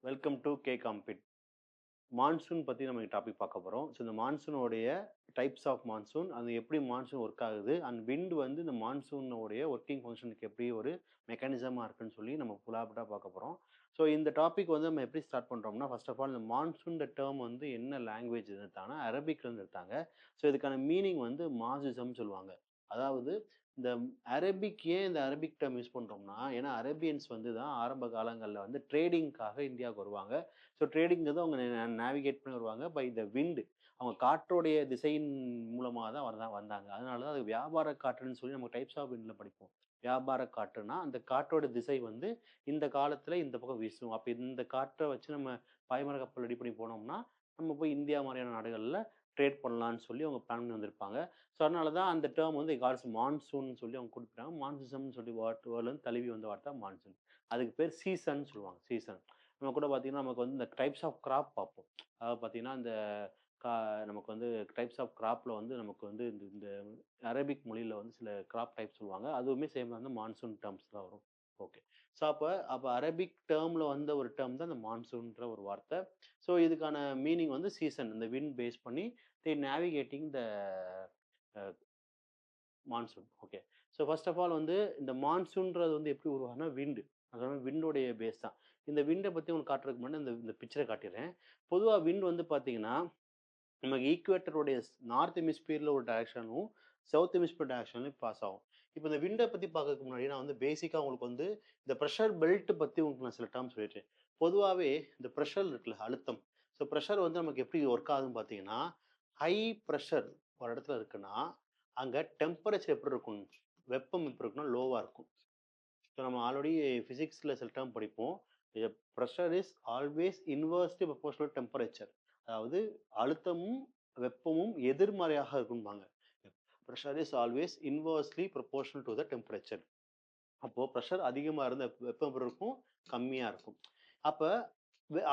Welcome to K gambit. Monsoon பற்றி நம்ம topic பார்க்க போகிறோம். ஸோ இந்த மான்சூனோடைய டைப்ஸ் ஆஃப் மான்சூன், அது எப்படி மான்சூன் ஒர்க் ஆகுது, அண்ட் விண்ட் வந்து இந்த மான்சூனோடைய ஒர்க்கிங் ஃபங்க்ஷனுக்கு எப்படி ஒரு மெக்கானிசமாக இருக்குன்னு சொல்லி நம்ம ஃபுல்லாக பார்க்க போகிறோம். ஸோ இந்த டாபிக் வந்து நம்ம எப்படி ஸ்டார்ட் பண்ணுறோம்னா, ஃபர்ஸ்ட் ஆஃப் ஆல் இந்த மான்சூன் டேர்ம் வந்து என்ன லாங்குவேஜ் எடுத்தாங்கன்னா அரபிக்லேருந்து எடுத்தாங்க. ஸோ இதுக்கான மீனிங் வந்து மாசிசம் சொல்லுவாங்க. அதாவது இந்த அரபிக் ஏன் இந்த அரபிக் டேர்ம் யூஸ் பண்ணுறோம்னா, ஏன்னா அரேபியன்ஸ் வந்து தான் ஆரம்ப காலங்களில் வந்து ட்ரேடிங்காக இந்தியாவுக்கு வருவாங்க. ஸோ ட்ரேடிங்கிறது அவங்க நேவிகேட் பண்ணி வருவாங்க பை த விண்ட். அவங்க காற்றோடைய திசையின் மூலமாக தான் வந்தாங்க. அதனால தான் அது வியாபார காற்றுன்னு சொல்லி நம்ம டைப்ஸ் ஆஃப் விண்ட்ல படிப்போம். வியாபார காற்றுனா அந்த காற்றோட திசை வந்து இந்த காலத்தில் இந்த பக்கம் வீசும். அப்போ இந்த காற்றை வச்சு நம்ம பாய்மர கப்பல் ரெடி பண்ணி போனோம்னா நம்ம போய் இந்தியா மாதிரியான நாடுகளில் ட்ரேட் பண்ணலான்னு சொல்லி அவங்க பிளான் பண்ணி வந்திருப்பாங்க. ஸோ அதனால தான் அந்த டேர்ம் வந்து கால்ஸ் மான்சூன் சொல்லி அவங்க கொடுத்துட்டாங்க. மான்சிசம்னு சொல்லி வேர்ட்லேருந்து தழுவி வந்த வார்த்தை மான்சூன். அதுக்கு பேர் சீசன் சொல்லுவாங்க. சீசன் நம்ம கூட பார்த்தீங்கன்னா நமக்கு வந்து இந்த டைப்ஸ் ஆஃப் கிராப் பார்ப்போம். அதாவது பார்த்தீங்கன்னா இந்த கா நமக்கு வந்து டைப்ஸ் ஆஃப் கிராப்பில் வந்து நமக்கு வந்து இந்த இந்த அரபிக் மொழியில் வந்து சில கிராப் டைப் சொல்லுவாங்க. அதுவுமே சேம் வந்து மான்சூன் டேர்ம்ஸ் தான் வரும். ஓகே. ஸோ அப்போ அரபிக் டேர்மில் வந்த ஒரு டேர்ம் தான் இந்த மான்சூன்ற ஒரு வார்த்தை. ஸோ இதுக்கான மீனிங் வந்து சீசன், இந்த விண்ட் பேஸ் பண்ணி navigating the monsoon. Okay. So first of all வந்து இந்த மான்சூன்றது வந்து எப்படி உருவாகும்னா விண்டு. அதாவது விண்டோடைய பேஸ் தான். இந்த விண்டை பற்றி உங்களுக்கு காட்டுறதுக்கு முன்னாடி இந்த இந்த பிக்சரை காட்டிடுறேன். பொதுவாக விண்ட் வந்து பார்த்தீங்கன்னா நமக்கு ஈக்குவேட்டருடைய நார்த் ஹெமிஸ்பியரில் ஒரு டைரக்ஷனும் சவுத் ஹெமிஸ்பியர் டைரக்ஷன்லையும் பாஸ் ஆகும். இப்போ இந்த விண்டை பற்றி பார்க்கறதுக்கு முன்னாடி நான் வந்து பேசிக்காக உங்களுக்கு வந்து இந்த ப்ரெஷர் பெல்ட் பற்றி உங்களுக்கு நான் சில டேர்ம் சொல்லிட்டேன். பொதுவாகவே இந்த ப்ரெஷர் இருக்குல்ல, அழுத்தம். ஸோ ப்ரெஷர் வந்து நமக்கு எப்படி ஒர்க் ஆகுதுன்னு பார்த்தீங்கன்னா, ஹை ப்ரெஷர் ஒரு இடத்துல இருக்குன்னா அங்கே டெம்பரேச்சர் எப்படி இருக்கும், வெப்பம் எப்படி இருக்குன்னா லோவாக இருக்கும். ஸோ நம்ம ஆல்ரெடி ஃபிசிக்ஸில் சில டேர்ம் படிப்போம். Pressure is always inversely proportional temperature. அதாவது அழுத்தமும் வெப்பமும் எதிர்மறையாக இருக்கும்பாங்க. Pressure is always inversely proportional to the temperature. அப்போது ப்ரெஷர் அதிகமாக இருந்தால் வெப்பம் எப்படி இருக்கும், கம்மியாக இருக்கும். அப்போ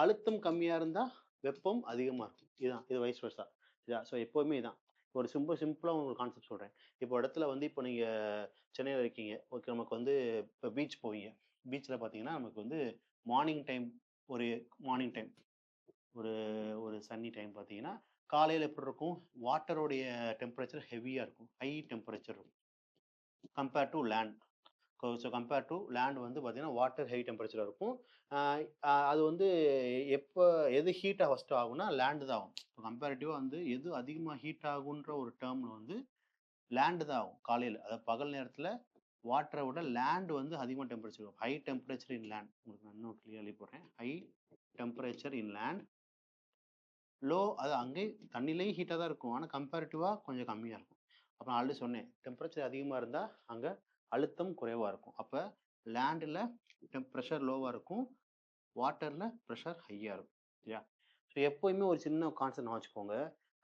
அழுத்தம் கம்மியாக இருந்தால் வெப்பம் அதிகமாக இருக்கும். இதுதான் இது வைஸ் வர்சா. ஸோ எப்போவுமே இதான். ஒரு சிம்பிளாக உங்களுக்கு கான்செப்ட் சொல்கிறேன். இப்போ இடத்துல வந்து இப்போ நீங்கள் சென்னையில் இருக்கீங்க. ஓகே. நமக்கு வந்து இப்போ பீச் போவீங்க. பீச்சில் பார்த்தீங்கன்னா நமக்கு வந்து மார்னிங் டைம், ஒரு மார்னிங் டைம் ஒரு ஒரு சன்னி டைம் பார்த்தீங்கன்னா காலையில் எப்படி இருக்கும், வாட்டருடைய டெம்பரேச்சர் ஹெவியாக இருக்கும், ஹை டெம்பரேச்சர் இருக்கும் compared to land. So compare to land வந்து பார்த்தீங்கன்னா வாட்டர் ஹை டெம்பரேச்சர் இருக்கும். அது வந்து எப்போ எது ஹீட்டாக ஃபஸ்ட்டு ஆகும்னா லேண்டு தான் ஆகும். இப்போ கம்பேரிட்டிவாக வந்து எது அதிகமாக ஹீட் ஆகுன்ற ஒரு டேர்மில் வந்து லேண்டு தான் ஆகும் காலையில். அதாவது பகல் நேரத்தில் வாட்டரை விட லேண்டு வந்து அதிகமாக டெம்பரேச்சர் இருக்கும். ஹை டெம்பரேச்சர் இன் லேண்ட். உங்களுக்கு நான் இன்னும் கிளியர்லி போடுறேன். ஹை டெம்பரேச்சர் இன் லேண்ட், லோ அது அங்கே தண்ணிலையும் ஹீட்டாக தான் இருக்கும். ஆனால் கம்பேரிட்டிவாக கொஞ்சம் கம்மியாக இருக்கும். அப்போ நான் ஆல்ரெடி சொன்னேன், டெம்பரேச்சர் அதிகமாக இருந்தால் அங்கே அழுத்தம் குறைவாக இருக்கும். அப்போ லேண்டில் ப்ரெஷர் லோவாக இருக்கும், வாட்டரில் ப்ரெஷர் ஹையாக இருக்கும். சரியா? ஸோ எப்போயுமே ஒரு சின்ன கான்செப்ட் வச்சுக்கோங்க.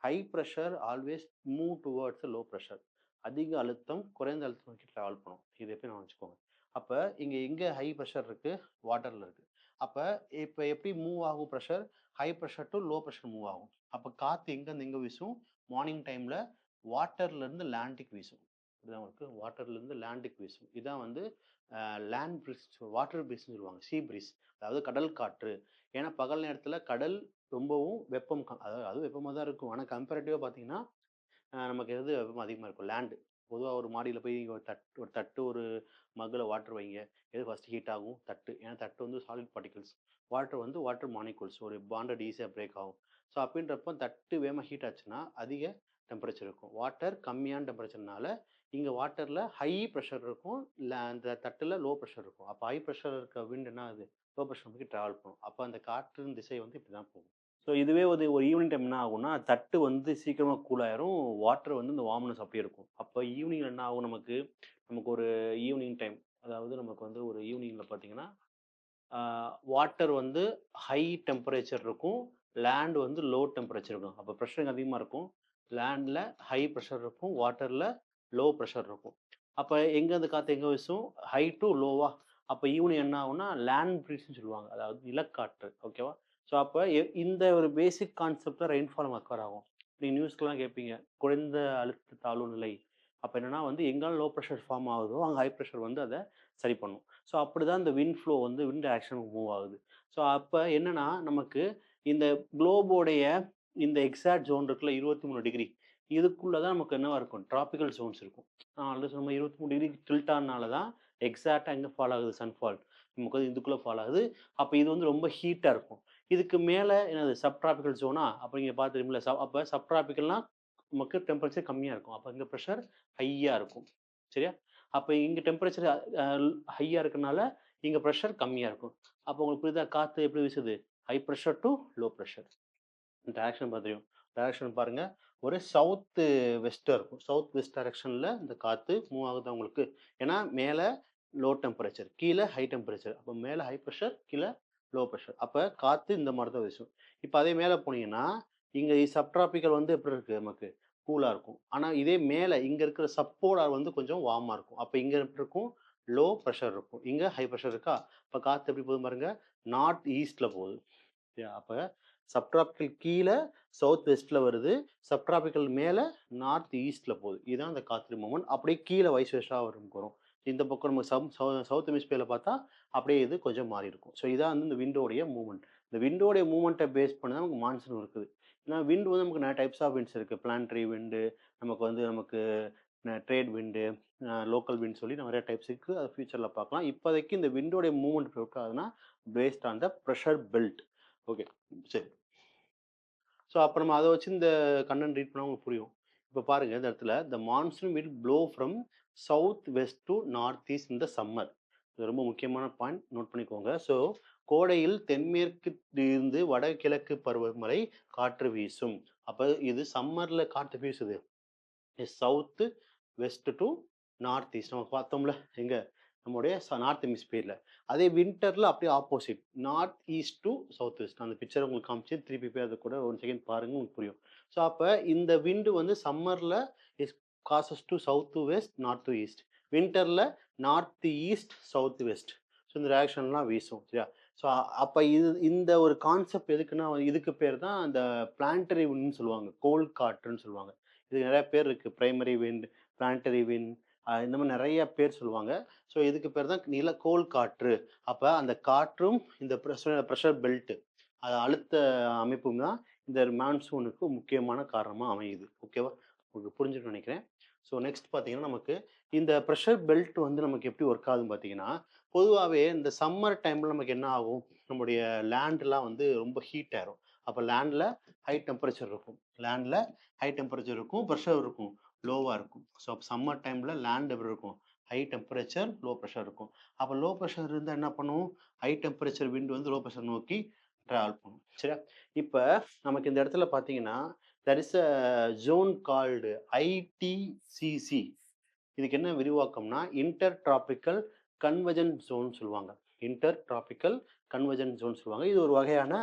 High pressure always move towards low pressure. அதிக அழுத்தம் குறைந்த அழுத்தம் நோக்கி ட்ராவல் பண்ணும். இது எப்பயும் வச்சுக்கோங்க. அப்போ இங்கே எங்கே ஹை ப்ரெஷர் இருக்குது, வாட்டரில் இருக்குது. அப்போ இப்போ எப்படி மூவ் ஆகும் pressure, high pressure to low pressure move ஆகும். அப்போ காற்று எங்கேருந்து எங்கே வீசும், மார்னிங் டைமில் வாட்டர்லேருந்து லேண்டுக்கு வீசும். இதுதான் உங்களுக்கு வாட்டர்லேருந்து லேண்டுக்கு வீசும். இதுதான் வந்து லேண்ட் ப்ரீஸ், வாட்டர் ப்ரீஸ்ன்னு சொல்லுவாங்க. சீ ப்ரீஸ், அதாவது கடல் காற்று. ஏன்னா பகல் நேரத்தில் கடல் ரொம்பவும் வெப்பம் அதாவது அது வெப்பமாக தான் இருக்கும். ஆனால் கம்பேரிட்டிவாக பார்த்தீங்கன்னா நமக்கு எது வெப்பம் அதிகமாக இருக்கும், லேண்டு. பொதுவாக ஒரு மாடியில் போய் ஒரு தட்டு ஒரு மக்கில் வாட்டர் வைங்க. எது ஃபஸ்ட்டு ஹீட் ஆகும், தட்டு. ஏன்னா தட்டு வந்து சாலிட் பார்ட்டிகல்ஸ், வாட்டர் வந்து வாட்டர் மாலிகுல்ஸ், ஒரு பாண்டட் ஈஸியாக பிரேக் ஆகும். ஸோ அப்படின்றப்போ தட்டு வேகமாக ஹீட் ஆச்சுன்னா அதிக டெம்பரேச்சர் இருக்கும். வாட்டர் கம்மியான டெம்பரேச்சர்னால இங்கே வாட்டரில் ஹை ப்ரெஷர் இருக்கும், இல்லை அந்த தட்டில் லோ ப்ரெஷர் இருக்கும். அப்போ ஹை ப்ரெஷர் இருக்க விண்ட் என்ன ஆகுது, லோ ப்ரெஷர் நோக்கி ட்ராவல் பண்ணும். அப்போ அந்த காற்றின் திசை வந்து இப்படி தான் போகும். ஸோ இதுவே ஒரு ஒரு ஈவினிங் டைம் என்ன ஆகும்னா, தட்டு வந்து சீக்கிரமாக கூல் ஆயிரும். வாட்டர் வந்து இந்த வார்ம்னஸ் அப்படியே இருக்கும். அப்போ ஈவினிங்கில் என்ன ஆகும் நமக்கு, நமக்கு ஒரு ஈவினிங் டைம், அதாவது நமக்கு வந்து ஒரு ஈவினிங்கில் பார்த்தீங்கன்னா வாட்டர் வந்து ஹை டெம்பரேச்சர் இருக்கும், லேண்ட் வந்து லோ டெம்பரேச்சர் இருக்கும். அப்போ ப்ரெஷர் அதிகமாக இருக்கும். லேண்டில் ஹை ப்ரெஷர் இருக்கும், வாட்டரில் லோ ப்ரெஷர் இருக்கும். அப்போ எங்கேருந்து காற்று எங்கே வீசும், ஹை டு லோவா. அப்போ ஈவினிங் என்ன ஆகும்னா லேண்ட் ப்ரீஸ்ன்னு சொல்லுவாங்க, அதாவது நிலக்காற்று. ஓகேவா? ஸோ அப்போ இந்த ஒரு பேசிக் கான்செப்ட் தான் ரெயின்ஃபால் அக்கர் ஆகும். நீங்கள் நியூஸ்க்கெலாம் கேட்பீங்க, குறைந்த அழுத்த தாழ்வு நிலை. அப்போ என்னன்னா வந்து எங்கெல்லாம் லோ ப்ரெஷர் ஃபார்ம் ஆகுதோ அங்கே ஹை ப்ரெஷர் வந்து அதை சரி பண்ணும். ஸோ அப்படிதான் இந்த விண்ட் ஃப்ளோ வந்து விண்ட் டைரக்ஷன் மூவ் ஆகுது. ஸோ அப்ப என்னன்னா, நமக்கு இந்த குளோபோடைய இந்த எக்ஸாக்ட் ஜோன் இருக்குல்ல 23 டிகிரி. இதுக்குள்ள தான் நமக்கு என்னவா இருக்கும்? டிராபிக்கல் ஜோன்ஸ் இருக்கும். நான் ஆல்ரெடி சொன்ன மாரி 23 டிகிரி டில்ட் ஆனனால தான் எக்ஸாக்ட்டா எங்க ஃபால் ஆகுது சன்ஃபால். நமக்கு வந்து இதுக்குள்ள ஃபால் ஆகுது. அப்ப இது வந்து ரொம்ப ஹீட்டா இருக்கும். இதுக்கு மேல என்னது சப் டிராபிக்கல் ஜோனா? அப்ப நீங்க பார்த்துருப்பீங்கள்ல அப்ப சப் டிராபிக்கல்னா நமக்கு டெம்பரேச்சர் கம்மியா இருக்கும். அப்ப இங்க பிரஷர் ஹையா இருக்கும். சரியா? அப்ப இங்க டெம்பரேச்சர் அ ஹையா இருக்கனால, இங்க பிரஷர் கம்மியா இருக்கும். அப்ப உங்களுக்கு புரியுதா? காத்து எப்படி வீசுது? High pressure to low pressure. Direction தெரியும். டைரக்ஷன் பாருங்க. ஒரு சவுத் வெஸ்ட்டா இருக்கும். சவுத் வெஸ்ட் டைரக்ஷன்ல இந்த காத்து மூவ் ஆகுதா உங்களுக்கு? ஏன்னா மேல லோ டெம்பரேச்சர், கீழ ஹை டெம்பரேச்சர். அப்ப மேல ஹை பிரஷர், கீழ லோ பிரஷர். அப்ப காத்து இந்த மாரி தான் வீசும். இப்ப அதே மேல போனீங்கன்னா, இங்க சப் டிராபிக்கல் வந்து எப்படி இருக்கு நமக்கு? கூலா இருக்கும். ஆனா இதே மேல இங்க இருக்கிற சப் போலார் வந்து கொஞ்சம் வார்மா இருக்கும். அப்ப இங்க எப்படி இருக்கும்? லோ பிரஷர் இருக்கும். இங்க ஹை பிரஷர் இருக்கா? அப்ப காத்து எப்படி போகுது பாருங்க. நார்த் ஈஸ்ட்ல போகுது. அப்ப சப்டிராபிக்கல் கீழ சவுத் வெஸ்ட்ல வருது. சப்டிராபிக்கல் மேல நார்த் ஈஸ்ட்ல போகுது. இதுதான் அந்த காற்று மூவ்மெண்ட். அப்படியே கீழ வைஸ் வெர்ஸா வரும். இந்த பக்கம் நம்ம சவுத் ஹெமிஸ்பியர்ல பார்த்தா, அப்படியே இது கொஞ்சம் மாறி இருக்கும். ஸோ இதான் வந்து இந்த விண்டோடைய மூவ்மெண்ட். இந்த விண்டோடைய மூவ்மெண்ட்ட பேஸ் பண்ணி தான் நமக்கு மான்சூன் இருக்குது. ஏன்னா விண்ட் வந்து நமக்கு நிறைய டைப்ஸ் ஆஃப் விண்ட்ஸ் இருக்கு. பிளானட்டரி விண்டு, நமக்கு ட்ரேட் விண்டு, லோக்கல் விண்ட் சொல்லி நிறைய டைப்ஸ் இருக்கு. அது ஃபியூச்சர்ல பார்க்கலாம். இப்போதைக்கு இந்த விண்டோடைய மூவ்மெண்ட் எப்படி ஆகுதுன்னா, paste on the pressure belt. Okay. சரி. ஸோ அப்ப நம்ம அத வச்சு இந்த கன்டென்ட் ரீட் பண்ணா உங்களுக்கு புரியும். இப்ப பாருங்க இந்த இடத்துல, "the monsoon will blow from south west to north east in the summer." இது ரொம்ப முக்கியமான பாயிண்ட் நோட் பண்ணிக்கோங்க. ஸோ கோடையில் தென்மேற்கிலிருந்து வடகிழக்கு பருவமழை காற்று வீசும். அப்ப இது சம்மர்ல காத்து வீசுது. South west to north east நம்ம பார்த்தோம்ல எங்க நம்முடைய நார்த் ஹெமிஸ்பியர்ல. அதே வின்டர்ல அப்படியே opposite north east to south west. அந்த பிக்சர் உங்களுக்கு காமிச்சு திருப்பி போய் அதை கூட ஒரு செகண்ட் பாருங்க உங்களுக்கு புரியும். ஸோ அப்ப இந்த விண்டு வந்து சம்மர்ல is causes to south to west north to east. வின்டர்ல north east south west. So இந்த ரியாக்ஷன்லாம் வீசும் சரியா. ஸோ அப்ப இந்த ஒரு கான்செப்ட் எதுக்குன்னா இதுக்கு பேர் தான் அந்த பிளான்டரி விண்ட்னு சொல்லுவாங்க. கோல் காற்றுன்னு சொல்லுவாங்க. இது நிறைய பேர் இருக்கு. பிரைமரி விண்ட், பிளானட்டரி விண்ட், இந்த மாதிரி நிறைய பேர் சொல்லுவாங்க. ஸோ இதுக்கு பேர் தான் நிலக்கோள் காற்று. அப்ப அந்த காற்றும் இந்த பிரஷர் பெல்ட் அது அழுத்த அமைப்பும் தான் இந்த மான்சூனுக்கு முக்கியமான காரணமா அமையுது. ஓகேவா? உங்களுக்கு புரிஞ்சுருக்கும்னு நினைக்கிறேன். ஸோ நெக்ஸ்ட் பார்த்தீங்கன்னா, நமக்கு இந்த பிரஷர் பெல்ட் வந்து நமக்கு எப்படி ஒர்க் ஆகுதுன்னு பார்த்தீங்கன்னா, பொதுவாவே இந்த சம்மர் டைம்ல நமக்கு என்ன ஆகும்? நம்முடைய லேண்ட்லாம் வந்து ரொம்ப ஹீட் ஆயிரும். அப்ப லேண்ட்ல ஹை டெம்பரேச்சர் இருக்கும். லேண்ட்ல ஹை டெம்பரேச்சர் இருக்கும், பிரஷர் இருக்கும், லோவா இருக்கும். ஸோ அப்ப சம்மர் டைம்ல லேண்ட் எப்படி இருக்கும்? ஹை டெம்பரேச்சர், லோ பிரஷர் இருக்கும். அப்ப லோ பிரஷர் இருந்தா என்ன பண்ணும்? ஹை டெம்பரேச்சர் விண்ட் வந்து லோ பிரஷர் நோக்கி டிராவல் பண்ணும். சரியா? இப்ப நமக்கு இந்த இடத்துல பார்த்தீங்கன்னா, there is a zone called ITCC. இதுக்கு என்ன விரிவாக்கம்னா, இன்டர் டிராபிக்கல் கன்வர்ஜென்ட் ஜோன் சொல்லுவாங்க. இன்டர் டிராபிக்கல் கன்வர்ஜென்ட் ஜோன் சொல்லுவாங்க. இது ஒரு வகையான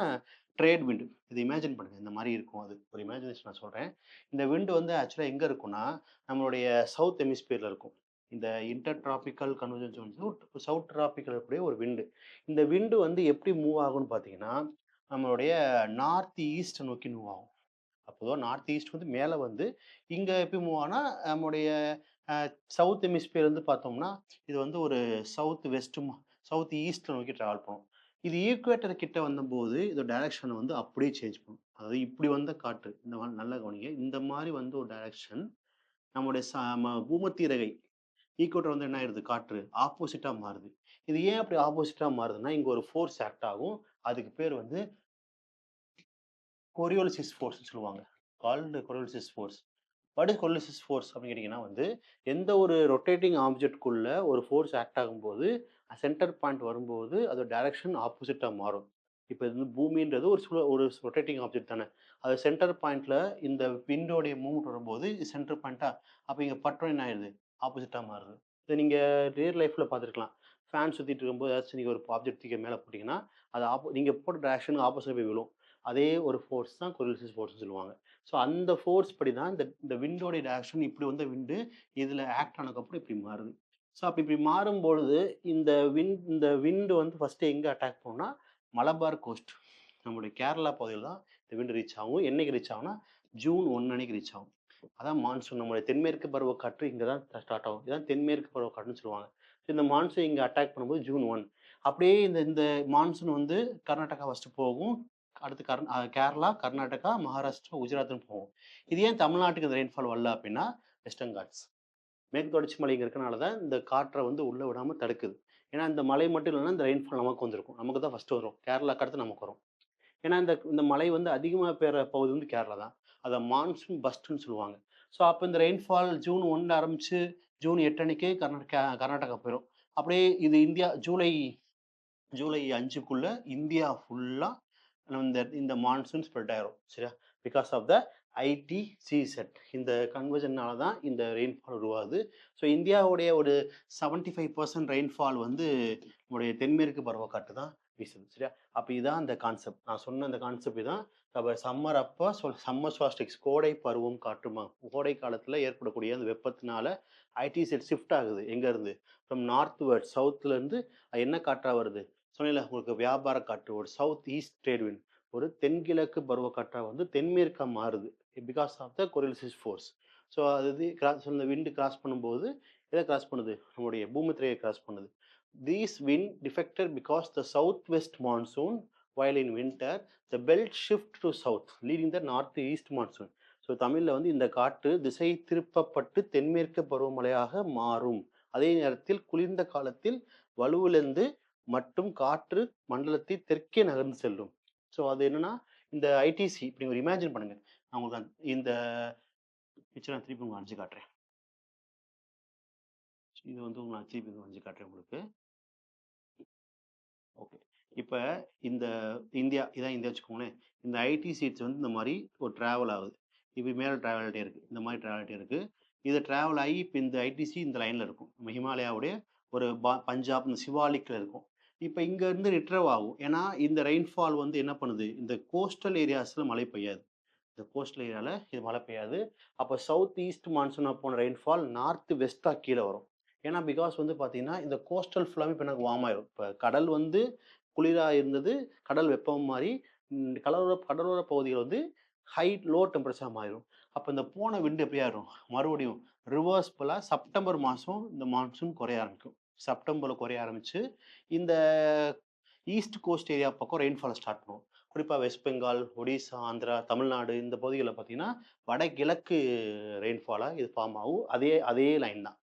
ட்ரேட் விண்ட். இது இமேஜின் பண்ணுங்க. இந்த மாரி இருக்கும் அது. ஒரு இமேஜினேஷன் நான் சொல்றேன். இந்த விண்ட் வந்து ஆக்சுவலா எங்க இருக்கும்னா, நம்மளுடைய சவுத் ஹெமிஸ்பியர்ல இருக்கும். இந்த inter tropical convergent zone south tropical இருக்கக்கூடிய ஒரு விண்ட். இந்த விண்ட் வந்து எப்படி மூவ் ஆகும்னு பார்த்தீங்கன்னா, நம்மளுடைய நார்த் ஈஸ்ட் நோக்கி மூவ் ஆகும். அப்போ நார்த் ஈஸ்ட் வந்து மேல வந்து, இங்க எப்படி மூவ் ஆகும்னா, நம்முடைய அ சவுத் ஹெமிஸ்பியர் வந்து பார்த்தோம்னா, இது வந்து ஒரு சவுத் வெஸ்ட் சவுத் ஈஸ்ட் நோக்கி டிராவல் பண்ணும். இது ஈக்குவேட்டர் கிட்ட வந்தம்போது, இதோட டைரக்ஷன் வந்து அப்படியே சேஞ்ச் பண்ணும். அதாவது இப்படி வந்த காற்று, இந்த மாரி நல்லா கவனிங்க. இந்த மாரி வந்து ஒரு டைரக்ஷன் நம்முடைய பூமத்திய ரேகை ஈக்குவேட்டர் வந்து என்ன ஆயிடுது காற்று, ஆப்போசிட்டா மாறுது. இது ஏன் அப்படி ஆப்போசிட்டா மாறுதுன்னா, இங்க ஒரு ஃபோர்ஸ் ஆக்ட் ஆகும். அதுக்கு பேர் வந்து கோரியோலிசிஸ் ஃபோர்ஸ்ன்னு சொல்லுவாங்க. Called Coriolis force. What is Coriolis force அப்படின்னு கேட்டீங்கன்னா வந்து, எந்த ஒரு ரொட்டேட்டிங் ஆப்ஜெக்ட்குள்ள ஒரு ஃபோர்ஸ் ஆக்ட் ஆகும்போது, சென்டர் பாயிண்ட் வரும்போது, அதோட டைரக்ஷன் ஆப்போசிட்டா மாறும். இப்ப இது வந்து பூமின்றது ஒரு ரொட்டேட்டிங் ஆப்ஜெக்ட் தானே. அது சென்டர் பாயிண்ட்ல இந்த விண்டோடைய மூவ்மெண்ட் வரும்போது, சென்டர் பாயிண்ட்டா, அப்ப இங்க பட்டோம் என்ன ஆயிடுது? ஆப்போசிட்டா மாறுது. இத நீங்க ரியல் லைஃப்ல பார்த்துருக்கலாம். ஃபேன் சுத்திட்டு இருக்கும்போது ஏதாச்சும் நீங்க ஒரு ஆப்ஜெக்ட் தூக்கி மேல போட்டீங்கன்னா, அது நீங்க போட்ட டைரக்ஷனுக்கு ஆப்போசிட்ல போய் விழும். அதே ஒரு ஃபோர்ஸ் தான் கொலிசிஸ் ஃபோர்ஸ்ன்னு சொல்லுவாங்க. ஸோ அந்த ஃபோர்ஸ் படி தான் இந்த இந்த விண்டோடைய டைரக்ஷன் இப்படி வந்த விண்டு இதில ஆக்ட் ஆனதுக்கப்புறம் இப்படி மாறுது. ஸோ அப்ப இப்படி மாறும்பொழுது இந்த விண்ட் வந்து ஃபர்ஸ்ட்டு எங்க அட்டாக் பண்ணும்னா, மலபார் கோஸ்ட் நம்முடைய கேரளா பகுதியில தான் இந்த விண்ட் ரீச் ஆகும். என்னைக்கு ரீச் ஆகும்னா, ஜூன் 1 அன்னைக்கு ரீச் ஆகும். அதான் மான்சூன் நம்முடைய தென்மேற்கு பருவக்காற்று இங்க தான் ஸ்டார்ட் ஆகும். இதான் தென்மேற்கு பருவக்காற்றுன்னு சொல்லுவாங்க. இந்த மான்சூன் இங்கே அட்டாக் பண்ணும்போது ஜூன் 1. அப்படியே இந்த இந்த மான்சூன் வந்து கர்நாடகா ஃபர்ஸ்ட்டு போகும். அடுத்து கேரளா, கர்நாடகா, மகாராஷ்டிரா, குஜராத்ன்னு போகும். இது ஏன் தமிழ்நாட்டுக்கு இந்த ரெயின்ஃபால் வரல அப்படின்னா, வெஸ்டர்ன் காட்ஸ். மேற்கு தொடர்ச்சி மலை இங்க இருக்கனால தான் இந்த காற்ற வந்து உள்ள விடாம தடுக்குது. ஏன்னா இந்த மலை மட்டும் இல்லன்னா, இந்த ரெயின்ஃபால் நமக்கு வந்திருக்கும். நமக்கு தான் ஃபர்ஸ்ட்டு வரும். கேரளாக்கு அடுத்து நமக்கு வரும். ஏன்னா இந்த இந்த மழை வந்து அதிகமா பெய்ற பகுதி வந்து கேரளா தான். அத மான்சூன் பஸ்ட்ன்னு சொல்லுவாங்க. ஸோ அப்ப இந்த ரெயின்ஃபால் ஜூன் 1 ஆரம்பிச்சு, ஜூன் 8 அன்னைக்கே கர்நாடகா போயிரும். அப்படியே இது இந்தியா ஜூலை ஜூலை 5க்குள்ள இந்தியா ஃபுல்லா இந்த இந்த மான்சூன் ஸ்ப்ரெட் ஆயிரும். சரியா? Because of the ITCZ. இந்த கன்வர்ஜன்னால தான் இந்த ரெயின்ஃபால் உருவாகுது. ஸோ இந்தியாவுடைய ஒரு 75% ரெயின்ஃபால் வந்து நம்முடைய தென்மேற்கு பருவக்காற்று தான் வீசுது. சரியா? அப்ப இதான் அந்த கான்செப்ட். நான் சொன்ன அந்த கான்செப்ட் இதான். அப்ப சம்மர் அப்ப சம்மர் சால்ஸ்டிக்ஸ் கோடை பருவம் காற்றுமா கோடை காலத்துல ஏற்படக்கூடிய அந்த வெப்பத்தினால ஐடிசெட் ஷிஃப்ட் ஆகுது. எங்க இருந்து? ஃப்ரம் நார்த்வர்ட் சவுத்ல இருந்து என்ன காற்றா வருது? சொன்னேன்ல உங்களுக்கு வியாபார காற்று ஒரு சவுத் ஈஸ்ட் ட்ரேட் விண்ட். ஒரு தென்கிழக்கு பருவக்காற்றா வந்து தென்மேற்கா மாறுது. Because of the Coriolis force. So அது இந்த விண்ட் கிராஸ் பண்ணும்போது எதை கிராஸ் பண்ணுது? நம்முடைய பூமி திரையை கிராஸ் பண்ணுது. These wind defected because the south west monsoon while in winter the belt shift to south leading the north east monsoon. So தமிழ்ல வந்து இந்த காற்று திசை திருப்பப்பட்டு தென்மேற்கு பருவமழையாக மாறும். அதே நேரத்தில் குளிர்ந்த காலத்தில் வலுவிழந்து மட்டும் காற்று மண்டலத்தை தெற்கே நகர்ந்து செல்லும். ஸோ அது என்னன்னா, இந்த ஐடிசி இப்படி ஒரு இமேஜின் பண்ணுங்க. நான் உங்களுக்கு இந்த பிக்சர் நான் திருப்பி உங்களுக்கு வரைஞ்சு காட்டுறேன். இது வந்து நான் திருப்பி வரைஞ்சு காட்டுறேன் உங்களுக்கு. ஓகே. இப்ப இந்த இந்தியா இதான் இந்தியா வச்சுக்கோங்களேன். இந்த ஐடி சீட்ஸ் வந்து இந்த மாரி ஒரு டிராவல் ஆகுது. இப்படி மேல டிராவல் ஆயிட்டே இருக்கு. இந்த மாரி டிராவல் ஆயிட்டே இருக்கு. இது டிராவல் ஆகி இப்ப இந்த ஐடிசி இந்த லைன்ல இருக்கும். நம்ம ஹிமாலயாவுடைய ஒரு பஞ்சாப் இந்த சிவாலிக்ல இருக்கும். இப்ப இங்க இருந்து ரிட்ரவ் ஆகும். ஏன்னா இந்த ரெயின்ஃபால் வந்து என்ன பண்ணுது? இந்த கோஸ்டல் ஏரியாஸ்ல மழை பெய்யாது. இந்த கோஸ்டல் ஏரியால இது மழை பெய்யாது. அப்ப சவுத் ஈஸ்ட் மான்சூனா போன ரெயின்ஃபால் நார்த் வெஸ்ட்டா கீழ வரும். ஏன்னா பிகாஸ் வந்து பார்த்தீங்கன்னா, இந்த கோஸ்டல் ஃபுல்லாவே இப்ப எனக்கு வார்ம் ஆயிரும். இப்ப கடல் வந்து குளிரா இருந்தது. கடல் வெப்பம் மாறி கடலோர பகுதிகள் வந்து லோ டெம்பரேச்சரா மாறிரும். அப்ப இந்த போன விண்ட் எப்படி ஆயிரும்? மறுபடியும் ரிவர்ஸ்பலா செப்டம்பர் மாசம் இந்த மான்சூன் குறைய ஆரம்பிக்கும். செப்டம்பர்ல குறைய ஆரம்பிச்சு, இந்த ஈஸ்ட் கோஸ்ட் ஏரியா பக்கம் ரெயின்ஃபால் ஸ்டார்ட் பண்ணும். குறிப்பா வெஸ்ட் பெங்கால், ஒடிசா, ஆந்திரா, தமிழ்நாடு இந்த பகுதிகள்ல பார்த்தீங்கன்னா, வடகிழக்கு ரெயின்ஃபாலா இது ஃபார்ம் ஆகும். அதே அதே லைன் தான்.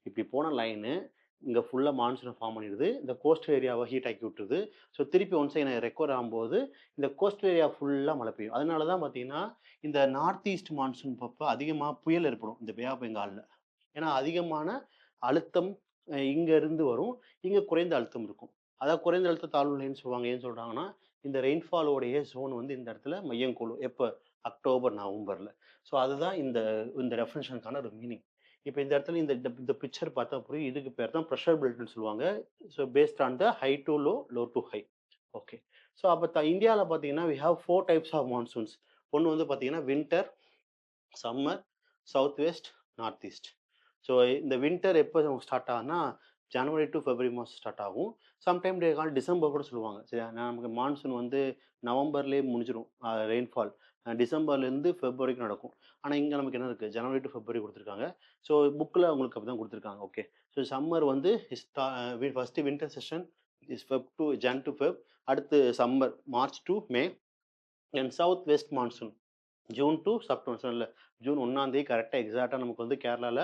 இப்படி போன லைனு இங்க ஃபுல்லா மான்சூன ஃபார்ம் பண்ணிடுது. இந்த கோஸ்டல் ஏரியாவ ஹீட் ஆக்கி விட்டுருது. ஸோ திருப்பி ஒன்ஸ் அகைன் ரெக்கவர் ஆகும்போது, இந்த கோஸ்டல் ஏரியா ஃபுல்லா மழை பெய்யும். அதனால தான் பார்த்தீங்கன்னா, இந்த நார்த் ஈஸ்ட் மான்சூன் அப்ப அதிகமா புயல் ஏற்படும். இந்த பே ஆஃப் பெங்கால்ல. ஏன்னா அதிகமான அழுத்தம் இங்க இருந்து வரும். இங்க குறைந்த அழுத்தம் இருக்கும். அதாவது குறைந்த அழுத்த தாழ்வு நிலைன்னு சொல்லுவாங்க. ஏன் சொல்றாங்கன்னா, இந்த ரெயின்ஃபால் உடைய ஜோன் வந்து இந்த இடத்துல மையம் கொள்ளும். எப்ப? அக்டோபர், நவம்பர்ல. ஸோ அதுதான் இந்த இந்த டெஃபினிஷனுக்கான ஒரு மீனிங். இப்ப இந்த இடத்துல இந்த இந்த இந்த பிக்சர் பார்த்தா புரியும். இதுக்கு பேர் தான் பிரஷர் பெல்ட்ன்னு சொல்லுவாங்க. So based on the high to low, low to high. Okay. So அப்ப இந்தியால பார்த்தீங்கன்னா, we have 4 types of monsoons. ஒண்ணு வந்து பார்த்தீங்கன்னா, winter, summer, south west, north east. So இந்த வின்டர் எப்போ ஸ்டார்ட் ஆகும்னா, ஜனவரி டூ பிப்ரவரி மாதம் ஸ்டார்ட் ஆகும். சம்டைம் டிசம்பர் கூட சொல்லுவாங்க. சரியா? நமக்கு மான்சூன் வந்து நவம்பர்லேயே முடிஞ்சிரும் ரெயின்ஃபால். டிசம்பர்லேருந்து பிப்ரவரிக்கு நடக்கும். ஆனா இங்க நமக்கு என்ன இருக்கு? ஜனவரி டூ பிப்ரவரி குடுத்துருக்காங்க. ஸோ புக்ல உங்களுக்கு அப்படிதான் குடுத்துருக்காங்க. ஓகே. ஸோ சம்மர் வந்து first winter session is Feb to Jan to Feb. அடுத்து summer March to May. And south west monsoon June to September சொன்னேன்ல. ஜூன் 1 கரெக்ட்டா எக்ஸாக்ட்டா நமக்கு வந்து கேரளால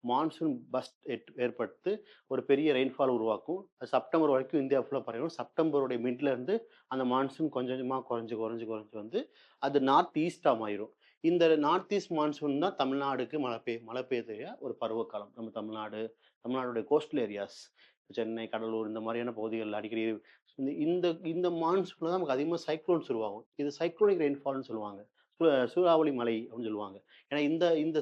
மான்சூன் பஸ்ட் ஏற்பட்டு ஒரு பெரிய ரெயின்ஃபால் உருவாக்கும். அது செப்டம்பர் வரைக்கும் இந்தியா ஃபுல்லா பரவிடும். செப்டம்பருடைய மிட்ல இருந்து அந்த மான்சூன் கொஞ்சம் கொஞ்சமா குறைஞ்சு வந்து அது நார்த் ஈஸ்ட்டா மாறிரும். இந்த நார்த் ஈஸ்ட் மான்சூன் தான் தமிழ்நாடுக்கு மழை பெய்யக்கூடிய ஒரு பருவகாலம். நம்ம தமிழ்நாடுடைய கோஸ்டல் ஏரியாஸ் சென்னை, கடலூர் இந்த மாதிரியான பகுதிகள்ல அடிக்கடி இந்த இந்த இந்த மான்சூன்ல தான் நமக்கு அதிகமா சைக்ளோன்ஸ் உருவாகும். இது சைக்ளோனிக் ரெயின்ஃபால்ன்னு சொல்லுவாங்க. சூறாவளி மழை அப்படின்னு சொல்லுவாங்க. ஏன்னா இந்த இந்த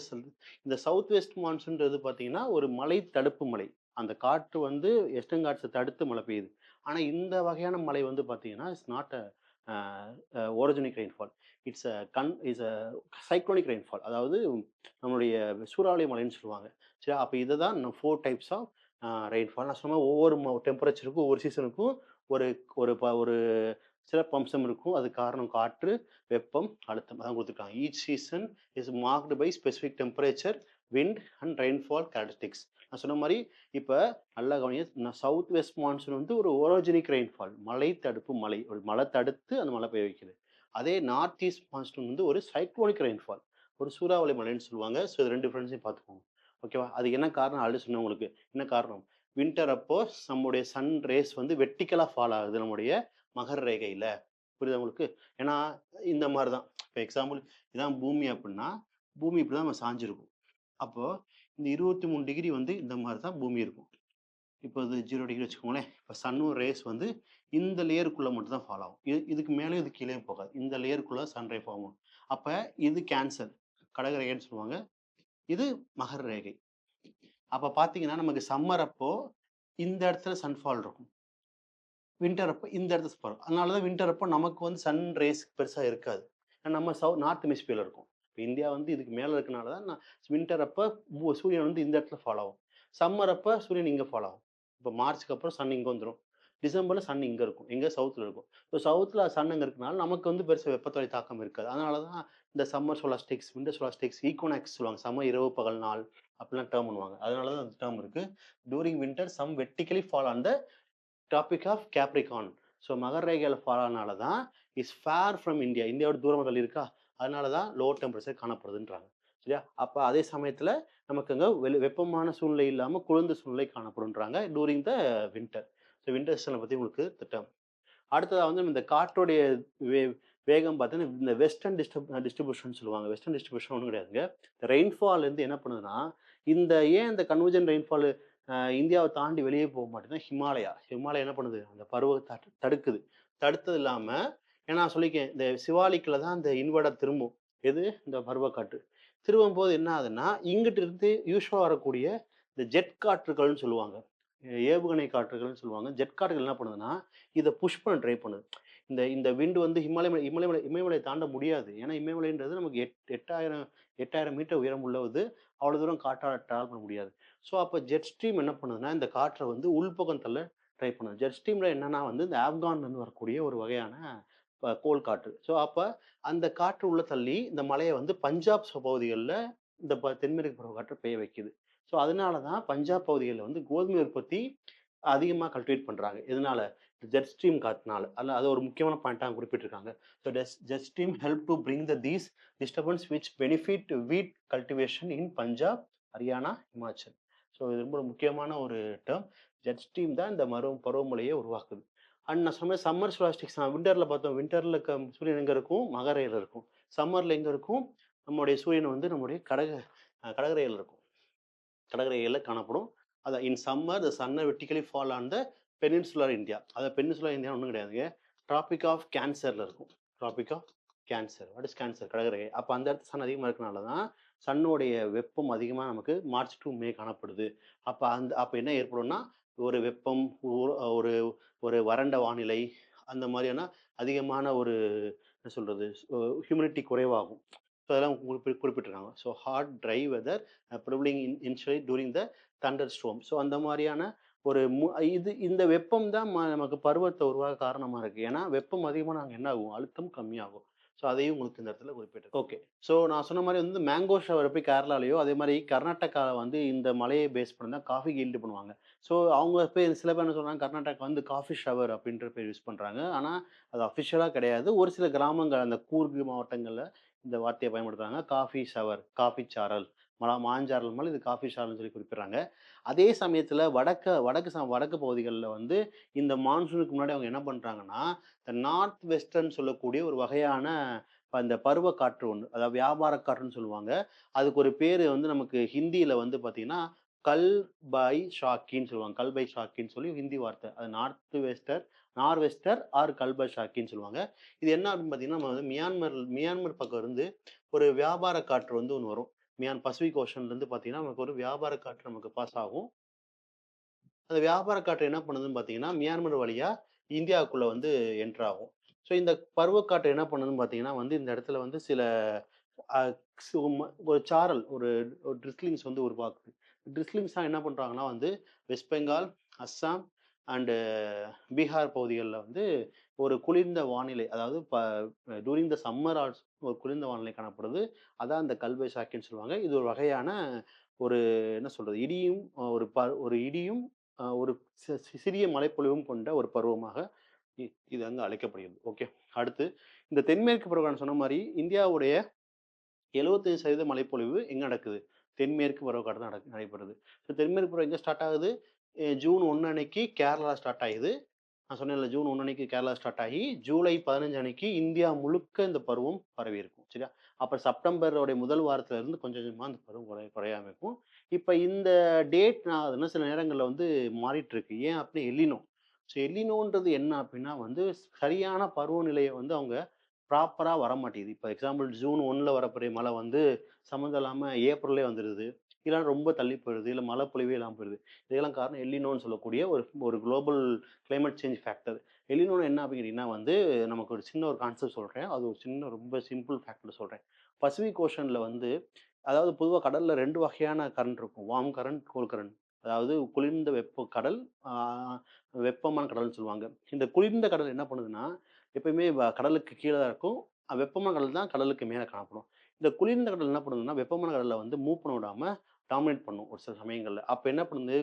இந்த சவுத் வெஸ்ட் மான்சூன்றது பார்த்தீங்கன்னா, ஒரு மழை தடுப்பு மழை. அந்த காற்று வந்து வெஸ்டர்ன் காட்ஸ தடுத்து மழை பெய்யுது. ஆனா இந்த வகையான மழை வந்து பார்த்தீங்கன்னா, it's not a orogenic rainfall. It's cyclonic rainfall. அதாவது நம்மளுடைய சூறாவளி மழைன்னு சொல்லுவாங்க. சரி அப்ப இத தான் 4 டைப்ஸ் ஆஃப் ரெயின்ஃபால். நான் சொன்ன ஒவ்வொரு டெம்பரேச்சருக்கும், ஒவ்வொரு சீசனுக்கும் ஒரு ஒரு சிறப்பம்சம் இருக்கும். அதுக்கு காரணம் காற்று, வெப்பம், அழுத்தம் அதான் குடுத்துருக்காங்க. Each season is marked by specific temperature, wind and rainfall characteristics. நான் சொன்ன மாரி இப்ப நல்லா கவனிங்க. சவுத் வெஸ்ட் மான்சூன் வந்து ஒரு ஓரோஜெனிக் ரெயின்ஃபால். மழை தடுப்பு மழை. ஒரு மழை தடுத்து அந்த மழை பெய்ய வைக்குது. அதே நார்த் ஈஸ்ட் மான்சூன் வந்து ஒரு சைக்ளோனிக் ரெயின்ஃபால். ஒரு சூறாவளி மழைன்னு சொல்லுவாங்க. ஸோ இது 2 டிஃபரன்ஸையும் பார்த்துக்கோங்க. ஓகேவா? அதுக்கு என்ன காரணம் ஆல்ரெடி சொன்னேன் உங்களுக்கு. என்ன காரணம்? வின்டர் அப்போ நம்முடைய சன் ரேஸ் வந்து வெர்டிகலா ஃபால் ஆகுது நம்முடைய மகர ரேகையில. புரியுதா உங்களுக்கு? ஏன்னா இந்த மாரி தான். இப்ப எக்ஸாம்பிள் இதான் பூமி அப்டின்னா, பூமி இப்படி தான் நம்ம சாய்ஞ்சிருக்கும். அப்போ இந்த 23 டிகிரி வந்து இந்த மாரி தான் பூமி இருக்கும். இப்போ இது 0 டிகிரி வச்சுக்கோங்களேன். இப்ப சன்னும் ரேஸ் வந்து இந்த லேயருக்குள்ள மட்டும் தான் ஃபால் ஆகும். இதுக்கு மேலயும் இது கீழயும் போகாது. இந்த லேயருக்குள்ள சன் ரே ஃபார்ம் ஆகும். அப்ப இது கேன்சர். கடகரேகைன்னு சொல்லுவாங்க. இது மகர ரேகை. அப்ப பார்த்தீங்கன்னா, நமக்கு சம்மர் அப்போ இந்த இடத்துல சன்ஃபால் இருக்கும். வின்டர் அப்ப இந்த இடத்துல வரும். அதனால தான் வின்டர் அப்ப நமக்கு வந்து சன் ரேஸ் பெருசா இருக்காது. நம்ம நார்த் ஹெமிஸ்பியர்ல இருக்கோம். இப்ப இந்தியா வந்து இதுக்கு மேல இருக்கனால தான் வின்டர் அப்ப சூரியன் வந்து இந்த இடத்துல ஃபால் ஆகும். சம்மர் அப்ப சூரியன் இங்க ஃபால் ஆகும். இப்ப மார்ச்க்கு அப்புறம் சன் இங்க வந்துரும். டிசம்பர்ல சன் இங்க இருக்கும். எங்க சவுத்ல இருக்கும். ஸோ சவுத்ல சன் அங்க இருக்கனால நமக்கு வந்து பெருசா வெப்பத்தோடைய தாக்கம் இருக்காது. அதனால தான் இந்த சம்மர் சோலாஸ்டிக்ஸ், வின்டர் சோலாஸ்டிக்ஸ், ஈக்வினாக்ஸ் சொல்லுவாங்க. சம இரவு பகல் நாள் அப்படிலாம் டெர்ம் பண்ணுவாங்க. அதனால தான் அந்த டெர்ம் இருக்கு. During winter sun vertically fall on the topic of Capricorn. So மகர ரேகையில ஃபாலோ ஆனால தான் இஸ் ஃபேர் ஃப்ரம் இந்தியா. இந்தியாவோட தூரமா தள்ளி இருக்கா? அதனால தான் லோ டெம்பரேச்சர் காணப்படுதுன்றாங்க. சரியா? அப்ப அதே சமயத்துல நமக்கு அங்க வெப்பமான சூழ்நிலை இல்லாம குளிர்ந்த சூழ்நிலை காணப்படும்ன்றாங்க during the winter. So winter சீசன பத்தி உங்களுக்கு திட்டம். அடுத்ததா வந்து இந்த காற்றோடைய வே வேகம் பார்த்தீங்கன்னா, இந்த வெஸ்டர்ன் டிஸ்ட்ரிபியூஷன் சொல்லுவாங்க. வெஸ்டர்ன் டிஸ்ட்ரிபியூஷன் ஒண்ணும் கிடையாதுங்க. இந்த ரெயின்ஃபால் வந்து என்ன பண்ணுதுன்னா, ஏன் இந்த கன்வர்ஜென்ட் ரெயின்ஃபால் இந்தியாவ தாண்டி வெளியே போக மாட்டேங்குதுன்னா, ஹிமாலயா. ஹிமாலயா என்ன பண்ணுது? அந்த பருவத்த தடுக்குது. தடுத்தது இல்லாம ஏன்னா நான் சொல்லியிருக்கேன், இந்த சிவாலிக்ல தான் இந்த இன்வெர்டர் திரும்பும். எது? இந்த பருவக்காற்று. திரும்பும்போது என்ன ஆகுதுன்னா, இங்கிட்டு இருந்து யூசுவலா வரக்கூடிய இந்த ஜெட் காற்றுகள்னு சொல்லுவாங்க. ஏவுகணை காற்றுகள்னு சொல்லுவாங்க. ஜெட் காற்றுகள் என்ன பண்ணுதுன்னா, இத புஷ் பண்ண ட்ரை பண்ணுது. இந்த இந்த விண்ட் வந்து இமயமலைய தாண்ட முடியாது. ஏன்னா இமயமலைன்றது நமக்கு 8000 மீட்டர் உயரம் உள்ளது. அவ்வளோ தூரம் காற்றால டிராவல் பண்ண முடியாது. ஸோ அப்ப ஜெட் ஸ்ட்ரீம் என்ன பண்ணுதுன்னா, இந்த காற்ற வந்து உள்பக்கம் தள்ள ட்ரை பண்ணுது. ஜெட் ஸ்ட்ரீம்ல என்னன்னா வந்து இந்த ஆப்கான்லருந்து வரக்கூடிய ஒரு வகையான கோள் காற்று. ஸோ அப்ப அந்த காற்று உள்ள தள்ளி இந்த மழைய வந்து பஞ்சாப் பகுதிகள்ல இந்த தென்மேற்கு பருவக்காற்று பெய்ய வைக்குது. ஸோ அதனால தான் பஞ்சாப் பகுதிகள்ல வந்து கோதுமை உற்பத்தி அதிகமா கல்டிவேட் பண்றாங்க. எதனால? ஜெட் ஸ்ட்ரீம் காத்துனால. அது ஒரு முக்கியமான பாயிண்ட்டா குறிப்பிட்டிருக்காங்க. So jet stream help to bring these disturbance which benefit wheat cultivation in Punjab, Haryana, Himachal. So இது ரொம்ப முக்கியமான ஒரு டெர்ம். ஜெட் ஸ்ட்ரீம் தான் இந்த பருவமழையை உருவாக்குது. அண்ட் நான் சொன்ன சம்மர் சொலாஸ்டிக்ஸ் வின்டர்ல பார்த்தோம். வின்டர்ல சூரியன் எங்க இருக்கும்? மகரேகையில இருக்கும். சம்மர்ல எங்க இருக்கும்? நம்முடைய சூரியன் வந்து நம்முடைய கடகரேகையில இருக்கும். கடற்கரைகள்ல காணப்படும். அதான் in summer the sun vertically fall on the peninsular India. Peninsular India ஒண்ணும் கிடையாதுங்க. ட்ராபிக் ஆஃப் கேன்சர்ல இருக்கும். Tropic of cancer. What is cancer? கடற்கரை. அப்ப அந்த இடத்துல சன் அதிகமா இருக்கனால தான் சன்னுடைய வெப்பம் அதிகமா நமக்கு மார்ச் டூ மே காணப்படுது. அப்ப என்ன ஏற்படும்னா, ஒரு வெப்பம், ஒரு ஒரு வறண்ட வானிலை, அந்த மாரியான அதிகமான ஒரு என்ன சொல்றது? ஹியூமிடிட்டி குறைவாகும். ஸோ அதெல்லாம் குறிப்பிட்டிருக்காங்க. So hot, dry weather prevailing initially during the thunderstorm. So அந்த மாரியான ஒரு இந்த வெப்பம் தான் நமக்கு பருவத்த உருவாக காரணமா இருக்கு. ஏன்னா வெப்பம் அதிகமானா அங்க என்ன ஆகும்? அழுத்தம் கம்மியாகும். ஸோ அதையும் உங்களுக்கு இந்த இடத்துல குறிப்பிட்டிருக்கேன். ஓகே. ஸோ நான் சொன்ன மாரி வந்து மேங்கோ ஷவர் எப்படி கேரளாலயோ, அதே மாரி கர்நாடகால வந்து இந்த மலைய பேஸ் பண்ணி தான் காஃபி ஈல்டு பண்ணுவாங்க. ஸோ அவங்க சில பேர் என்ன சொல்றாங்க, கர்நாடகா வந்து காஃபி ஷவர் அப்படின்ற பேர் யூஸ் பண்றாங்க. ஆனா அது அஃபிஷியலா கிடையாது. ஒரு சில கிராமங்கள் அந்த கூர்க் மாவட்டங்கள்ல இந்த வார்த்தைய பயன்படுத்துறாங்க. காஃபி ஷவர், காஃபி சாரல், மாஞ்சாரல் மேல இது காஃபி சாரல்னு சொல்லி குறிப்பிடுறாங்க. அதே சமயத்துல வடக்கு பகுதிகள்ல வந்து இந்த மான்சூனுக்கு முன்னாடி அவங்க என்ன பண்றாங்கன்னா, இந்த நார்த் வெஸ்டர்ன்னு சொல்லக்கூடிய ஒரு வகையான அந்த பருவக்காற்று ஒண்ணு. அதாவது வியாபார காற்றுன்னு சொல்லுவாங்க. அதுக்கு ஒரு பேரு வந்து நமக்கு ஹிந்தியில வந்து பார்த்தீங்கன்னா, கல் பை ஷாக்கின்னு சொல்லுவாங்க. கல் பை ஷாக்கின்னு சொல்லி ஹிந்தி வார்த்தை. அது நார்வெஸ்டர் ஆர் கல் பை ஷாக்கின்னு சொல்லுவாங்க. இது என்ன அப்படின்னு பார்த்தீங்கன்னா, நம்ம வந்து மியான்மர் பக்கம் இருந்து ஒரு வியாபார காற்று வந்து ஒண்ணு வரும். பசிபிக் ஓஷன்லேருந்து பார்த்தீங்கன்னா, நமக்கு ஒரு வியாபார காற்று நமக்கு பாஸ் ஆகும். அந்த வியாபார காற்று என்ன பண்ணுதுன்னு பார்த்தீங்கன்னா, மியான்மர் வழியா இந்தியாவுக்குள்ள வந்து என்டர் ஆகும். ஸோ இந்த பருவக்காற்று என்ன பண்ணுதுன்னு பார்த்தீங்கன்னா வந்து, இந்த இடத்துல வந்து சில அ ஒரு சாரல் ஒரு ட்ரிஸ்லிங்ஸ் வந்து உருவாக்குது. ட்ரிஸ்லிங்ஸ்னா என்ன பண்றாங்கன்னா வந்து, வெஸ்ட் பெங்கால், அஸ்ஸாம் அண்டு பீகார் பகுதிகள்ல வந்து ஒரு குளிர்ந்த வானிலை, அதாவது டூரிங் த சம்மர் ஆல்சோ ஒரு குளிர்ந்த வானிலை காணப்படுது. அதான் இந்த கல்பை சாக்கின்னு சொல்லுவாங்க. இது ஒரு வகையான ஒரு என்ன சொல்றது? இடியும் ஒரு இடியும் ஒரு சிறிய மழைப்பொழிவும் கொண்ட ஒரு பருவமாக இ இது அங்க அழைக்கப்படுகிறது. ஓகே. அடுத்து இந்த தென்மேற்கு பருவக்காலம் சொன்ன மாரி இந்தியாவுடைய 75% மழைப்பொழிவு எங்க நடக்குது? தென்மேற்கு பருவக்காற்று தான் நடைபெறுது. தென்மேற்கு பருவம் எங்க ஸ்டார்ட் ஆகுது? ஜூன் 1 அன்னைக்கு கேரளா ஸ்டார்ட் ஆகுது. நான் சொன்னேன்ல ஜூன் 1 அன்னைக்கு கேரளா ஸ்டார்ட் ஆகி, ஜூலை 15 அன்னைக்கு இந்தியா முழுக்க இந்த பருவம் பரவியிருக்கும். சரியா? அப்ப செப்டம்பரோடைய முதல் வாரத்துல இருந்து கொஞ்சம் கொஞ்சமா அந்த பருவம் குறைய ஆரம்பிக்கும். இப்ப இந்த டேட் நான் இன்னும் சில நேரங்கள்ல வந்து மாறிட்டு இருக்கு. ஏன் அப்டின்னா எல்னினோ. எல்னினோன்றது என்ன அப்டின்னா வந்து சரியான பருவநிலைய வந்து அவங்க ப்ராப்பரா வரமாட்டேங்குது. இப்ப எக்ஸாம்பிள் ஜூன் 1ல வரக்கூடிய மழை வந்து சம்மந்தம் இல்லாம ஏப்ரல்லே வந்துருது. இல்ல ரொம்ப தள்ளி போயிடுது. இல்ல மழை பொழிவே இல்லாம போயிருது. இதுக்கெல்லாம் காரணம் எல்னினோன்னு சொல்லக்கூடிய ஒரு ஒரு குளோபல் கிளைமேட் சேஞ்ச் ஃபேக்டர். எல்னினோன்னா என்ன அப்படின்னு கேட்டீங்கன்னா வந்து, நமக்கு ஒரு சின்ன ஒரு கான்செப்ட் சொல்றேன். அது ஒரு சின்ன ரொம்ப சிம்பிள் ஃபேக்ட்ல சொல்றேன். பசிபிக் ஓஷன்ல வந்து அதாவது பொதுவா கடல்ல 2 வகையான கரண்ட் இருக்கும். Warm current, cold current. அதாவது குளிர்ந்த வெப்ப கடல், ஆ வெப்பமான கடல்ன்னு சொல்லுவாங்க. இந்த குளிர்ந்த கடல் என்ன பண்ணுதுன்னா, எப்பயுமே கடலுக்கு கீழ தான் இருக்கும். வெப்பமான கடல் தான் கடலுக்கு மேல காணப்படும். இந்த குளிர்ந்த கடல் என்ன பண்ணுதுன்னா, வெப்பமான கடல்ல வந்து மூவ் பண்ண விடாம டாமினேட் பண்ணும் ஒரு சில சமயங்கள்ல. அப்ப என்ன பண்ணுது,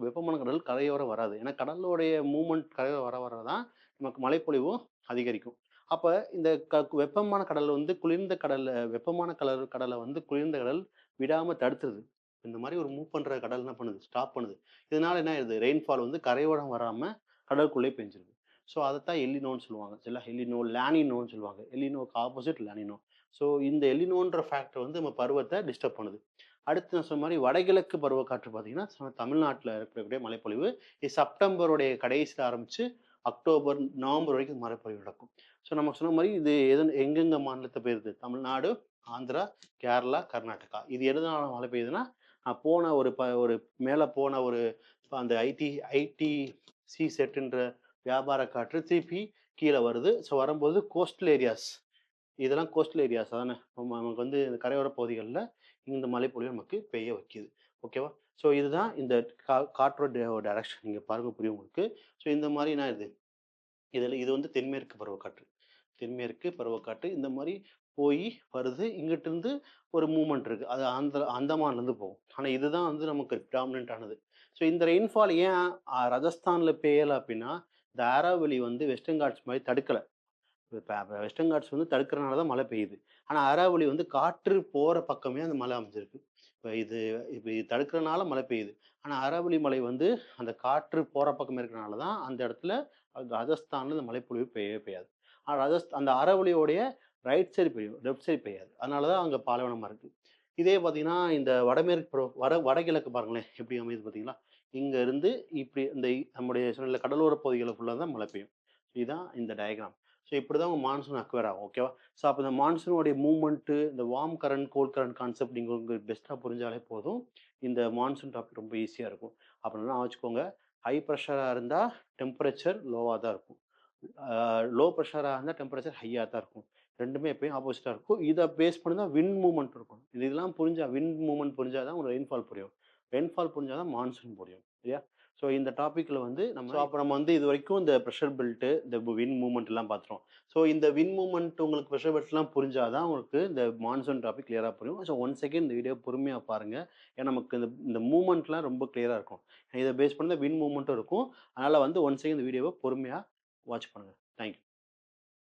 வெப்பமான கடல் கரையோரம் வராது. ஏன்னா கடலுடைய மூவ்மெண்ட் கரையோரம் வர வர தான் நமக்கு மழைப்பொழிவும் அதிகரிக்கும். அப்ப இந்த வெப்பமான கடல் வந்து குளிர்ந்த கடல்ல வெப்பமான கடல வந்து குளிர்ந்த கடல் விடாம தடுத்துருது. இந்த மாரி ஒரு மூவ் பண்ற கடல் என்ன பண்ணுது, ஸ்டாப் பண்ணுது. இதனால என்ன ஆயிடுது, ரெயின்ஃபால் வந்து கரையோரம் வராம கடலுக்குள்ளேயே பெஞ்சிருது. ஸோ அதத்தான் எல்லினோன்னு சொல்லுவாங்க. சரிங்களா? எல்லினோ, லானினோன்னு சொல்லுவாங்க. எல்லினோக்கு ஆப்போசிட் லானினோ. ஸோ இந்த எல்லினோன்ற ஃபேக்டர் வந்து நம்ம பருவத்த டிஸ்டர்ப் பண்ணுது. அடுத்து நான் சொன்ன மாரி வடகிழக்கு பருவக்காற்று பார்த்தீங்கன்னா, தமிழ்நாட்டுல இருக்கக்கூடிய மழைப்பொழிவு செப்டம்பருடைய கடைசியில ஆரம்பிச்சு அக்டோபர், நவம்பர் வரைக்கும் மழைப்பொழிவு நடக்கும். ஸோ நம்ம சொன்ன மாரி இது எங்கெங்க மாநிலத்த பெய்யுது? தமிழ்நாடு, ஆந்திரா, கேரளா, கர்நாடகா. இது எதனால மழை பெய்யுதுன்னா, போன ஒரு மேல போன ஒரு அந்த ஐடிசி செட்டுன்ற வியாபார காற்று திருப்பி கீழ வருது. ஸோ வரும்போது கோஸ்டல் ஏரியாஸ் இதெல்லாம் கோஸ்டல் ஏரியாஸ் தானே. நமக்கு வந்து இந்த கரையோர பகுதிகள்ல இந்த மழைப்பொழிவு நமக்கு பெய்ய வைக்குது. ஓகேவா? ஸோ இதுதான் இந்த காற்றோட டைரக்ஷன். நீங்க பாருங்க புரியும் உங்களுக்கு. ஸோ இந்த மாரி என்ன இது இது வந்து தென்மேற்கு பருவக்காற்று. தென்மேற்கு பருவக்காற்று இந்த மாரி போயி வருது. இங்கிட்டிருந்து ஒரு மூவ்மெண்ட் இருக்கு. அது அந்தமான்லேருந்து போகும். ஆனா இதுதான் வந்து நமக்கு ப்ரிடாமினன்ட் ஆனது. ஸோ இந்த ரெயின்ஃபால் ஏன் ராஜஸ்தான்ல பெய்யல அப்டின்னா, இந்த ஆராவளி வந்து வெஸ்டர்ன் காட்ஸ் மாரி தடுக்கல. இப்ப வெஸ்டர்ன் காட்ஸ் வந்து தடுக்கிறனால தான் மழை பெய்யுது. ஆனா அராவளி வந்து காற்று போற பக்கமே அந்த மழை அமைஞ்சிருக்கு. இப்ப இது தடுக்கிறனால மழை பெய்யுது. ஆனா அரவள்ளி மலை வந்து அந்த காற்று போற பக்கம் இருக்கிறனால தான் அந்த இடத்துல ராஜஸ்தான்ல இந்த மழைப்பொழிவு பெய்யவே பெய்யாது. ஆனா அந்த அரவள்ளியோடைய ரைட் சைடு பெய்யும். லெஃப்ட் சைடு பெய்யாது. அதனால தான் அங்க பாலைவனமா இருக்கு. இதே பார்த்தீங்கன்னா, இந்த வடமேற்கு வடகிழக்கு பாருங்களேன், எப்படி அமையுது பார்த்தீங்களா? இங்க இருந்து இப்படி நம்முடைய சொன்னேன்ல கடலோர பகுதிகள்ல ஃபுல்லா தான் மழை பெய்யும். இதுதான் இந்த டயகிராம். ஸோ இப்படிதான் உங்க மான்சூன் அக்வேர் ஆகும். ஓகேவா? ஸோ அப்ப இந்த மான்சூனுடைய மூவ்மெண்ட்டு, இந்த warm current, cold current concept நீங்க உங்களுக்கு பெஸ்ட்டா புரிஞ்சாலே போதும். இந்த மான்சூன் டாபிக் ரொம்ப ஈஸியா இருக்கும். அப்புறம் நல்லா வச்சுக்கோங்க, ஹை பிரஷரா இருந்தா டெம்பரேச்சர் லோவா தான் இருக்கும். ஆ லோ பிரஷரா இருந்தா டெம்பரேச்சர் ஹையா தான் இருக்கும். 2மே எப்பயும் ஆப்போசிட்டா இருக்கும். இத பேஸ் பண்ணி தான் விண்ட் மூவ்மெண்ட் இருக்கும். இதெல்லாம் புரிஞ்சா விண்ட் மூவ்மெண்ட் புரிஞ்சா தான் உங்களுக்கு ரெயின்ஃபால் புரியும். ரெயின்ஃபால் புரிஞ்சா தான் மான்சூன் புரியும். சரியா? ஸோ இந்த டாபிக்ல வந்து நம்ம வந்து இதுவரைக்கும் இந்த பிரஷர் பெல்ட், இந்த விண்ட் மூவ்மெண்ட்லாம் பார்த்துட்டோம். ஸோ இந்த விண்ட் மூவ்மெண்ட் உங்களுக்கு பிரஷர் பெல்ட்லாம் புரிஞ்சா தான் உங்களுக்கு இந்த மான்சூன் டாபிக் கிளியரா புரியும். ஸோ ஒன்ஸ் அகைன் இந்த வீடியோ பொறுமையா பாருங்க. ஏன்னா நமக்கு இந்த இந்த மூவ்மெண்ட்லாம் ரொம்ப கிளியரா இருக்கும். இத பேஸ் பண்ணி தான் விண்ட் மூவ்மெண்ட்டும் இருக்கும். அதனால வந்து ஒன்ஸ் அகைன் இந்த வீடியோவ பொறுமையா வாட்ச் பண்ணுங்க. Thank you.